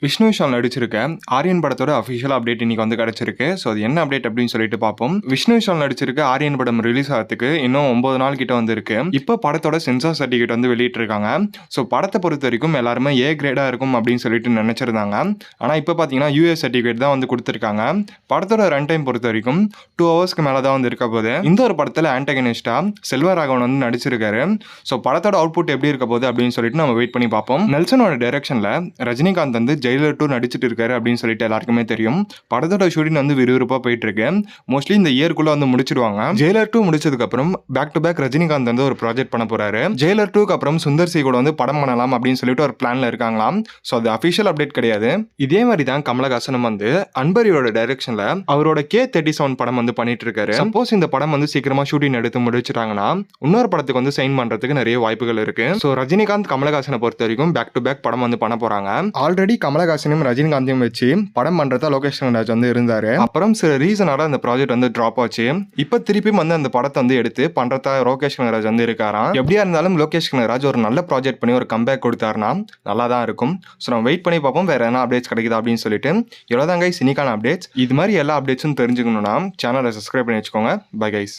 விஷ்ணு விஷால் நடிச்சிருக்க ஆரியன் படத்தோட official update இன்னைக்கு வந்து கிடைச்சிருக்கு. ஸோ அது என்ன அப்டேட் அப்படின்னு சொல்லிட்டு பார்ப்போம். விஷ்ணு விஷால் நடிச்சிருக்க ஆரியன் படம் ரிலீஸ் ஆகிறதுக்கு இன்னும் 9 நாள் கிட்ட வந்து இருக்கு. இப்போ படத்தோட சென்சார் சர்டிஃபிகேட் வந்து வெளியிட்டிருக்காங்க. ஸோ படத்தை பொறுத்த வரைக்கும் எல்லாருமே ஏ கிரேடா இருக்கும் அப்படின்னு சொல்லிட்டு நினைச்சிருந்தாங்க. ஆனால் இப்போ பார்த்தீங்கன்னா யூஎஸ் சர்டிஃபிகேட் தான் வந்து கொடுத்துருக்காங்க. படத்தோட ரன் டைம் பொறுத்த வரைக்கும் 2 ஹவர்ஸ்க்கு மேலே தான் வந்து இருக்க போகுது. இந்த ஒரு படத்தில் ஆன்டகனிஸ்டா செல்வராகவன் வந்து நடிச்சிருக்காரு. ஸோ படத்தோட அவுட்புட் எப்படி இருக்க போகுது அப்படின்னு சொல்லிட்டு நம்ம வெயிட் பண்ணி பார்ப்போம். நெல்சனோட டைரக்ஷன்ல ரஜினிகாந்த் வந்து ஜெயிலர் 2 நடிச்சிட்டு இருக்காரு அப்படின்னு சொல்லிட்டு எல்லாருக்குமே தெரியும். படத்தோட ஷூட்டிங் வந்து விறுவிறுப்பா போயிட்டு இருக்கு. மோஸ்ட்லி இந்த இயர்க்குள்ள வந்து முடிச்சிடுவாங்க. ஜெயிலர் 2 முடிச்சதுக்கு அப்புறம் பேக் டு பேக் ரஜினிகாந்த் வந்து ஒரு ப்ராஜெக்ட் பண்ண போறாரு. ஜெயிலர் 2க்கு அப்புறம் சுந்தர் சி கூட வந்து படம் பண்ணலாம் அப்படின்னு சொல்லிட்டு ஒரு பிளான்ல இருக்காங்களாம். ஸோ அது அஃபிஷியல் அப்டேட் கிடையாது. இதே மாதிரி தான் கமலஹாசனும் வந்து அன்பரியோட டைரக்ஷன்ல அவரோட K-37 படம் வந்து பண்ணிட்டு இருக்காரு. சப்போஸ் இந்த படம் வந்து சீக்கிரமா ஷூட்டிங் எடுத்து முடிச்சிட்டாங்கன்னா இன்னொரு படத்துக்கு வந்து சைன் பண்றதுக்கு நிறைய வாய்ப்புகள் இருக்கு. ஸோ ரஜினிகாந்த் கமலஹாசனை பொறுத்த வரைக்கும் பேக் டு பேக் படம் வந்து பண்ண போறாங்க. ஆல்ரெடி கமலஹாசனும் ரஜினிகாந்தையும் வச்சு படம் பண்றதா லோகேஷ் கனகராஜ் வந்து இருந்தாரு. அப்புறம் சில ரீசனால அந்த ப்ராஜெக்ட் வந்து டிராப் ஆச்சு. இப்ப திருப்பியும் வந்து அந்த படத்தை வந்து எடுத்து பண்றதா லோகேஷ் கனகராஜ் வந்து இருக்காராம். எப்படியா இருந்தாலும் லோகேஷ் கனகராஜ் ஒரு நல்ல ப்ராஜெக்ட் பண்ணி ஒரு கம்பேக் கொடுத்தாருன்னா நல்லா தான் இருக்கும். ஸோ நம்ம வெயிட் பண்ணி பார்ப்போம் வேற என்ன அப்டேட்ஸ் கிடைக்குதா அப்படின்னு சொல்லிட்டு. இவ்வளோதான் கைஸ் இன்னைக்கான அப்டேட்ஸ். இது மாதிரி எல்லா அப்டேட்ஸும் தெரிஞ்சுக்கணும்னா சேனலை சப்ஸ்கிரைப் பண்ணி வச்சுக்கோங்க. Bye guys.